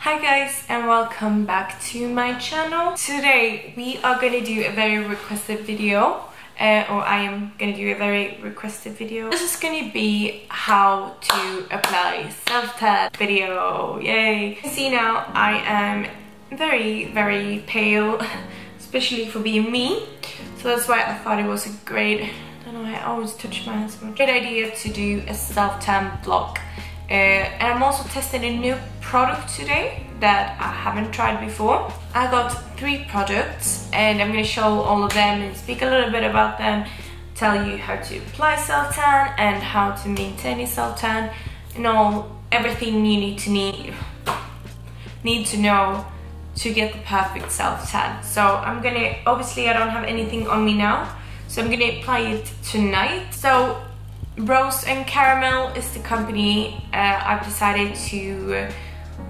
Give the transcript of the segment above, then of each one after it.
Hi guys, and welcome back to my channel. Today we are gonna do a very requested video, or I am gonna do a very requested video. This is gonna be how to apply self-tan video. Yay! You can see now I am very pale, especially for being me. So that's why I thought it was a great, I don't know, I always touch my hands so much. Great idea to do a self-tan vlog. And I'm also testing a new product today that I haven't tried before. I got 3 products and I'm going to show all of them and speak a little bit about them, tell you how to apply self-tan and how to maintain a self-tan and everything you need to know to get the perfect self-tan. So I'm gonna, obviously I don't have anything on me now, so I'm gonna apply it tonight. So Rose and Caramel is the company I've decided to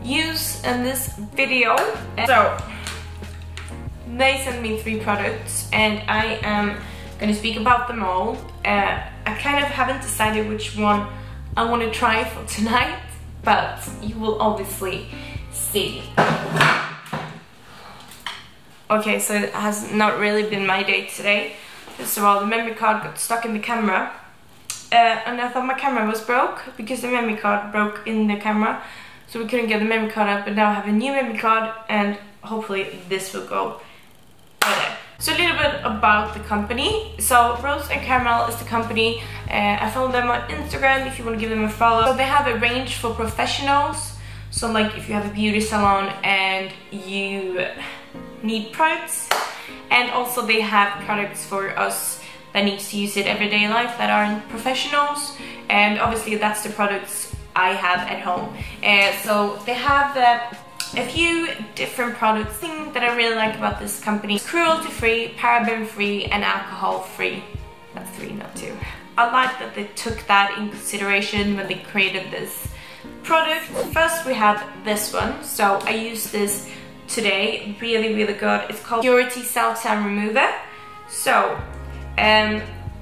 use in this video. So they sent me 3 products and I am going to speak about them all. I kind of haven't decided which one I want to try for tonight, but you will obviously see. Okay, so it has not really been my day today. First of all, the memory card got stuck in the camera. And I thought my camera was broke because the memory card broke in the camera, so we couldn't get the memory card up, but now I have a new memory card and hopefully this will go better. So a little bit about the company. So Rose and Caramel is the company. I follow them on Instagram if you want to give them a follow. So they have a range for professionals. So like if you have a beauty salon and you need products, and also they have products for us that needs to use it everyday life that aren't professionals, and obviously that's the products I have at home. So they have a few different products. The thing that I really like about this company is cruelty-free, paraben-free and alcohol-free. That's 3, not 2. I like that they took that in consideration when they created this product. First we have this one, so I use this today, really good. It's called Purity Self-Tan Remover. So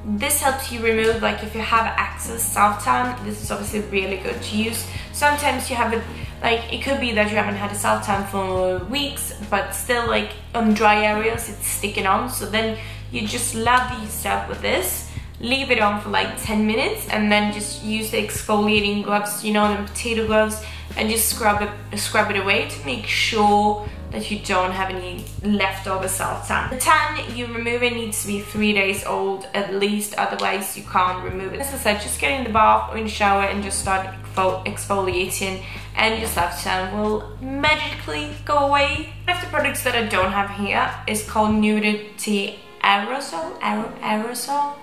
this helps you remove, like if you have excess self-tan, this is obviously really good to use. Sometimes you have it, like it could be that you haven't had a self-tan for weeks, but still like on dry areas it's sticking on, so then you just lather yourself with this, leave it on for like 10 minutes and then just use the exfoliating gloves, you know, the potato gloves, and just scrub it away to make sure that you don't have any leftover self-tan. The tan you remove it needs to be 3 days old at least, otherwise you can't remove it. As I said, just get in the bath or in the shower and just start exfoliating and your self-tan will magically go away. One of the products that I don't have here is called Nudity Aerosol. Aerosol.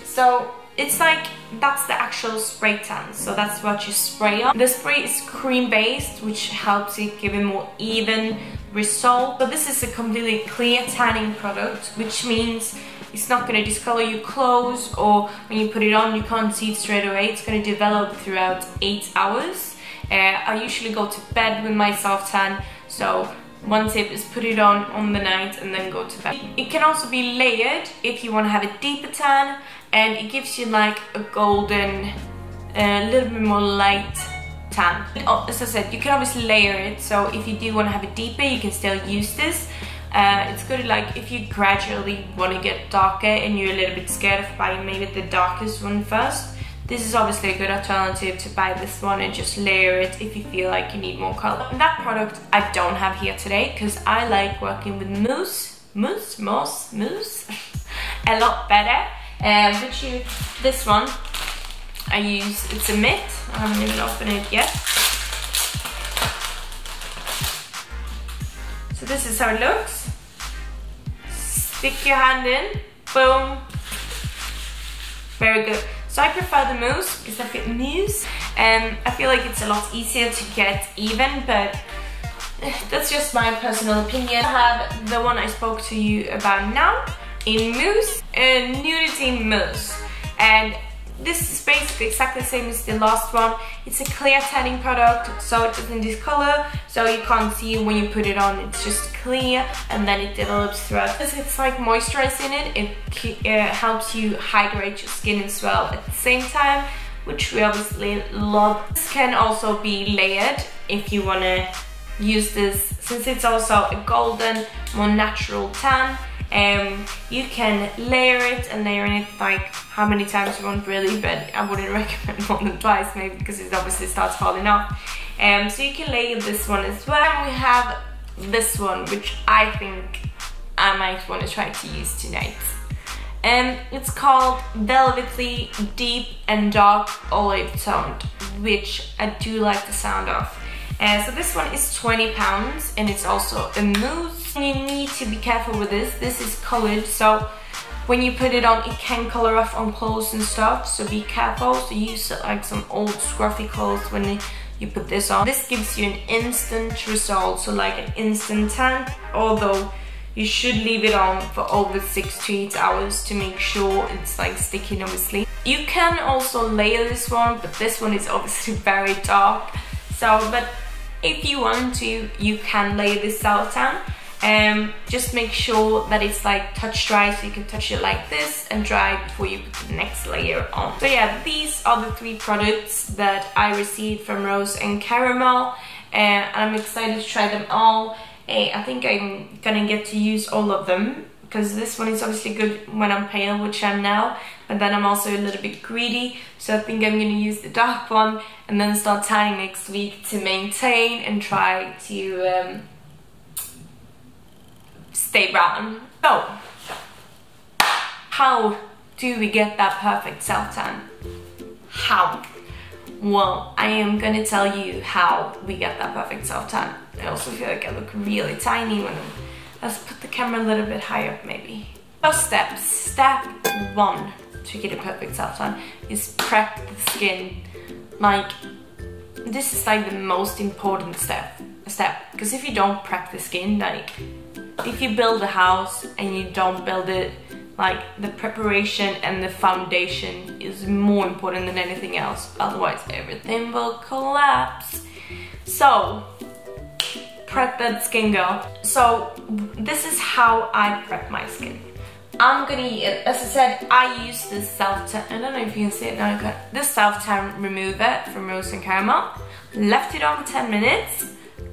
So it's like, that's the actual spray tan, so that's what you spray on. The spray is cream based, which helps it give a more even result. So this is a completely clear tanning product, which means it's not going to discolor your clothes, or when you put it on you can't see it straight away. It's going to develop throughout 8 hours. I usually go to bed with my self-tan, so one tip is put it on the night and then go to bed. It can also be layered if you want to have a deeper tan, and it gives you like a golden, a little bit more light tan. As I said, you can obviously layer it, so if you do want to have it deeper you can still use this. It's good like if you gradually want to get darker and you're a little bit scared of buying maybe the darkest one first. This is obviously a good alternative to buy this one and just layer it if you feel like you need more color. And that product I don't have here today because I like working with mousse a lot better. This one I use, it's a mitt, I haven't even opened it yet. So this is how it looks. Stick your hand in, boom, very good. So I prefer the mousse because I feel like it's a lot easier to get even, but that's just my personal opinion. I have the one I spoke to you about now in mousse, Nudity Mousse, and this is basically exactly the same as the last one. It's a clear tanning product, so it doesn't discolor, so you can't see when you put it on. It's just clear and then it develops throughout. It's like moisturizing it. It helps you hydrate your skin as well at the same time, which we obviously love. This can also be layered if you want to use this, since it's also a golden, more natural tan. You can layer it like how many times you want really, but I wouldn't recommend more than twice maybe, because it obviously starts falling off. So you can layer this one as well. And we have this one, which I think I might want to try to use tonight. It's called Velvety Deep and Dark Olive Toned, which I do like the sound of. So this one is £20 and it's also a mousse. You need to be careful with this. This is colored, so when you put it on, it can color off on clothes and stuff, so be careful. So use like some old scruffy clothes when you put this on. This gives you an instant result, so like an instant tan, although you should leave it on for over 6 to 8 hours to make sure it's like sticking, obviously. You can also layer this one, but this one is obviously very dark. So, but if you want to, you can layer this self tan. Just make sure that it's like touch dry, so you can touch it like this and dry before you put the next layer on. So yeah, these are the 3 products that I received from Rose and Caramel, and I'm excited to try them all. I think I'm gonna get to use all of them, because this one is obviously good when I'm pale, which I'm now, but then I'm also a little bit greedy, so I think I'm gonna use the dark one and then start tanning next week to maintain and try to stay brown. So, how do we get that perfect self-tan? How? Well, I am gonna tell you how we get that perfect self-tan. I also feel like I look really tiny when let's put the camera a little bit higher up maybe. First step, step 1 to get a perfect self-tan is prep the skin. Like, this is like the most important step, because if you don't prep the skin, like, if you build a house and you don't build it, like, the preparation and the foundation is more important than anything else, otherwise everything will collapse. So, prep that skin, girl. So, this is how I prep my skin. I'm gonna, as I said, I use this self-tan, I don't know if you can see it now, this self-tan remover from Rose and Caramel. Left it on for 10 minutes,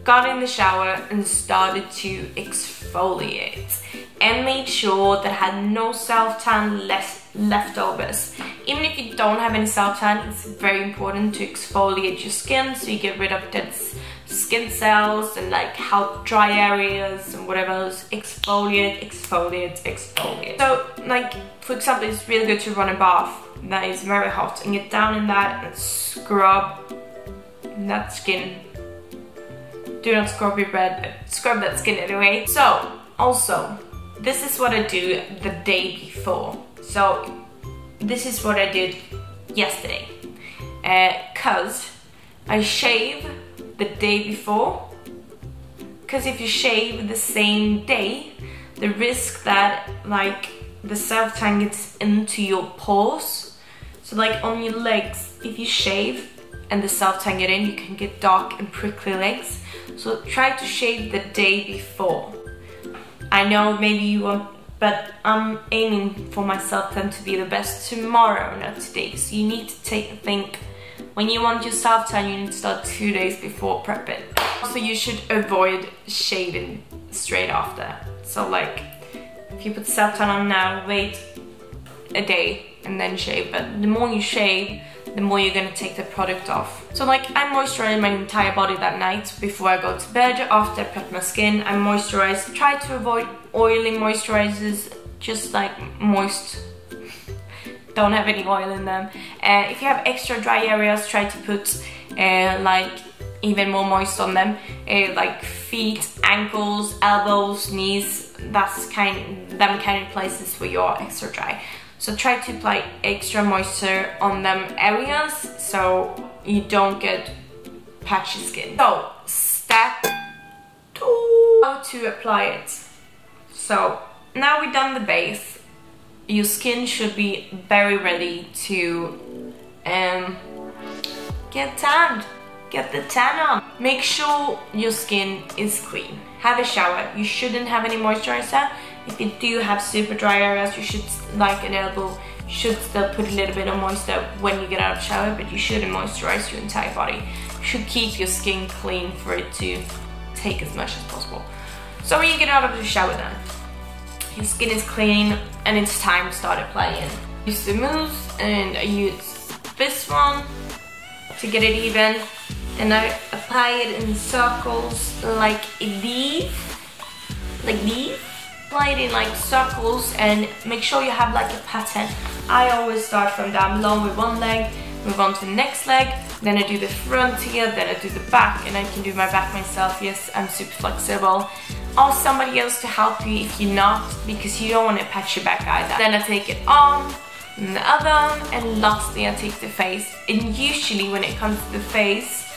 got in the shower and started to exfoliate, and made sure that I had no self-tan leftovers. Even if you don't have any self-tan, it's very important to exfoliate your skin so you get rid of dead skin cells and like help dry areas and whatever else. Exfoliate, exfoliate, exfoliate. So like, for example, it's really good to run a bath that is very hot and get down in that and scrub that skin. Do not scrub your bed, but scrub that skin anyway. So, also, this is what I do the day before. So, this is what I did yesterday. Cause I shave the day before. Cause if you shave the same day, the risk that like the self-tan gets into your pores. So like on your legs, if you shave and the self-tan get in, you can get dark and prickly legs. So try to shave the day before. I know maybe you won't, but I'm aiming for my self-tan to be the best tomorrow, not today. So you need to think, when you want your self-tan, you need to start 2 days before prep it. Also, you should avoid shaving straight after. So like, if you put self-tan on now, wait a day and then shave. But the more you shave, the more you're gonna take the product off. So like, I moisturize my entire body that night before I go to bed. After I prep my skin, I moisturize. Try to avoid oily moisturizers, just like moist. Don't have any oil in them. If you have extra dry areas, try to put like even more moist on them. Like feet, ankles, elbows, knees. That's them kind of places where you're extra dry. So try to apply extra moisture on them areas so you don't get patchy skin. So, step 2, how to apply it. So, now we've done the base. Your skin should be very ready to get tanned. Get the tan on. Make sure your skin is clean. Have a shower. You shouldn't have any moisturizer. If you do have super dry areas, you should, like an elbow, you should still put a little bit of moisture when you get out of the shower, but you shouldn't moisturize your entire body. You should keep your skin clean for it to take as much as possible. So when you get out of the shower then, your skin is clean and it's time to start applying. Use the mousse, and I use this one to get it even, and I apply it in circles like these. Apply it in like circles and make sure you have like a pattern. I always start from down below with one leg, move on to the next leg, then I do the front here, then I do the back, and I can do my back myself. Yes, I'm super flexible. Ask somebody else to help you if you're not, because you don't want to patch your back either. Then I take it on, and the other arm, and lastly I take the face. And usually when it comes to the face,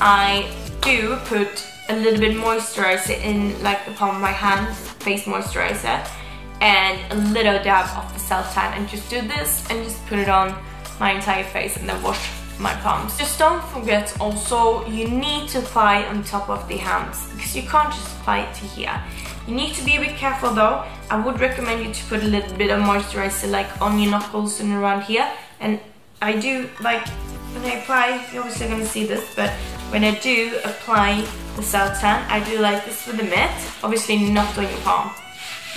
I do put a little bit moisturizer in like the palm of my hand, face moisturizer, and a little dab of the self-tan, and just do this and just put it on my entire face and then wash my palms. Just don't forget also, you need to apply on top of the hands, because you can't just apply it to here. You need to be a bit careful though. I would recommend you to put a little bit of moisturizer like on your knuckles and around here. And I do, like when I apply, you're obviously gonna see this, but when I do apply the self-tan, I do like this with the mitt, obviously not on your palm.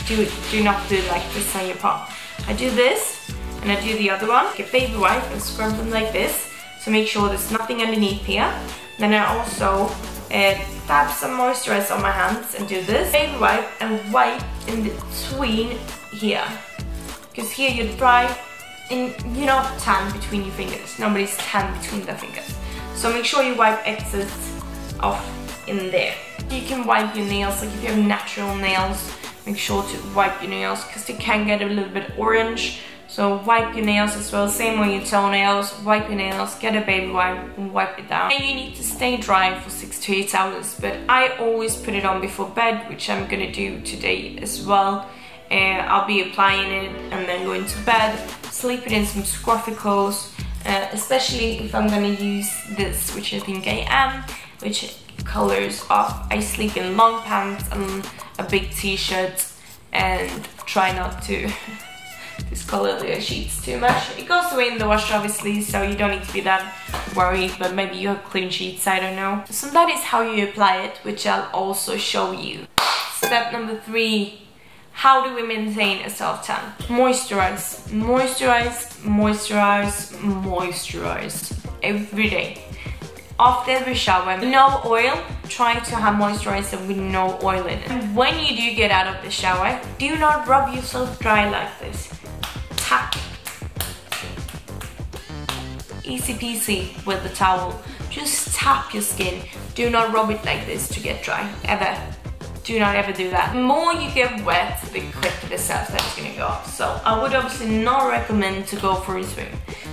Do not do like this on your palm. I do this, and I do the other one. Get baby wipe and scrub them like this, so make sure there's nothing underneath here. Then I also dab some moisturizer on my hands and do this. Baby wipe and wipe in between here, because here you're dry and you're not tan between your fingers. Nobody's tan between their fingers. So make sure you wipe excess off in there. You can wipe your nails, like if you have natural nails, make sure to wipe your nails because they can get a little bit orange. So wipe your nails as well, same with your toenails, wipe your nails, get a baby wipe and wipe it down. And you need to stay dry for 6 to 8 hours, but I always put it on before bed, which I'm gonna do today as well. I'll be applying it and then going to bed, sleep it in some scruffy clothes, especially if I'm gonna use this, which I think I am, which colors off. I sleep in long pants and a big t-shirt and try not to discolor the sheets too much. It goes away in the wash obviously, so you don't need to be that worried, but maybe you have clean sheets, I don't know. So that is how you apply it, which I'll also show you. Step number 3. How do we maintain a self-tan? Moisturize. Moisturize, moisturize, moisturize. Every day. After every shower, no oil. Try to have moisturizer with no oil in it. And when you do get out of the shower, do not rub yourself dry like this. Tap. Easy peasy with the towel. Just tap your skin. Do not rub it like this to get dry, ever. Do not ever do that. The more you get wet, the quicker the self-tan is gonna go off. So I would obviously not recommend to go for a swim.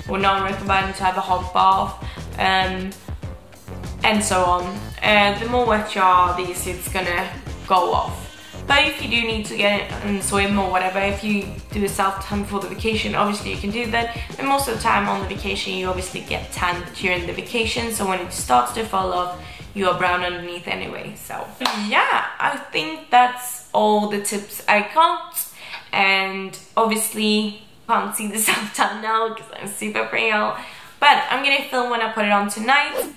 I would not recommend to have a hot bath, and so on. The more wet you are, the easier it's gonna go off. But if you do need to get and swim or whatever, if you do a self-tan for the vacation, obviously you can do that. And most of the time on the vacation, you obviously get tan during the vacation. So when it starts to fall off, you are brown underneath anyway. So yeah, I think that's all the tips I got. And obviously you can't see the self-tan now because I'm super pale. But I'm gonna film when I put it on tonight.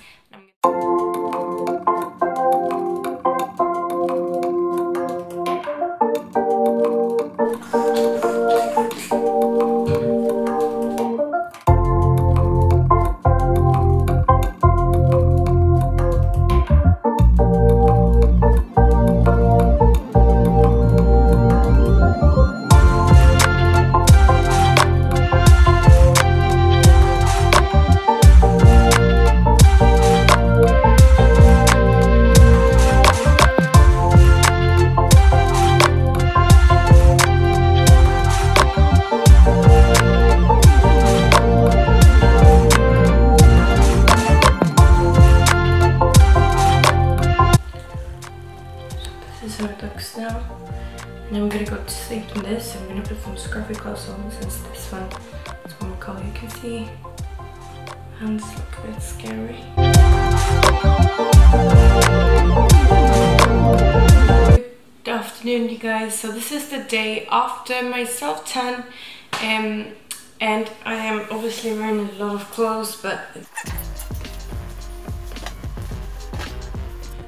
Now I'm gonna go to sleep in this. I'm gonna put some scruffy clothes on since this one is one color. You can see hands look a bit scary. Good afternoon, you guys. So this is the day after my self-tan, and I am obviously wearing a lot of clothes, but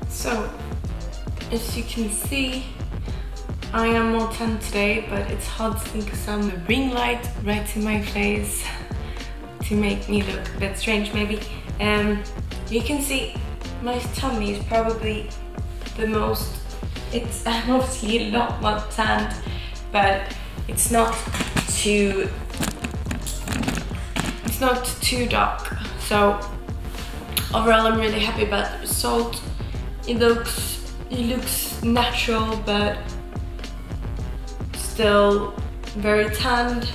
so as you can see, I am more tan today, but it's hard to think of some ring light right in my face to make me look a bit strange maybe. You can see my tummy is probably the most, it's obviously a lot more tanned, but it's not too dark. So overall I'm really happy about the result. It looks natural, but still very tanned.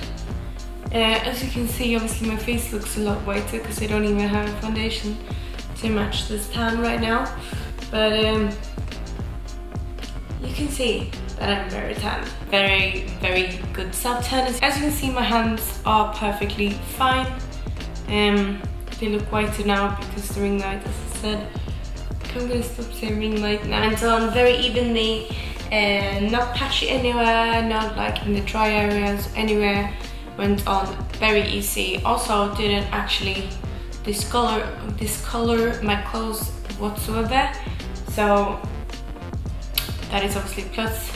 As you can see, obviously my face looks a lot whiter because I don't even have a foundation to match this tan right now. But you can see that I'm very tan. Very, very good self tan. As you can see, my hands are perfectly fine. They look whiter now because the ring light, as I said. I'm gonna stop saying ring light now. And on very evenly, not patchy anywhere, not like in the dry areas, anywhere. Went on very easy. Also didn't actually discolor my clothes whatsoever. So that is obviously a plus.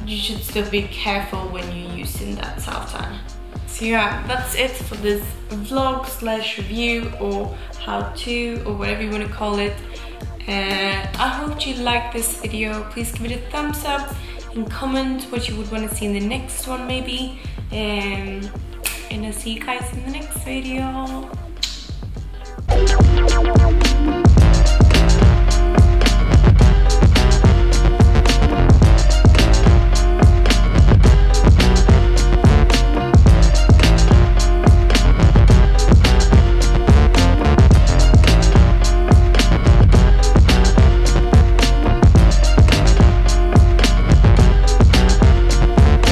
You should still be careful when you're using that self tan. So yeah, that's it for this vlog slash review or how to or whatever you want to call it. I hope you liked this video. Please give it a thumbs up and comment what you would want to see in the next one maybe. And I'll see you guys in the next video.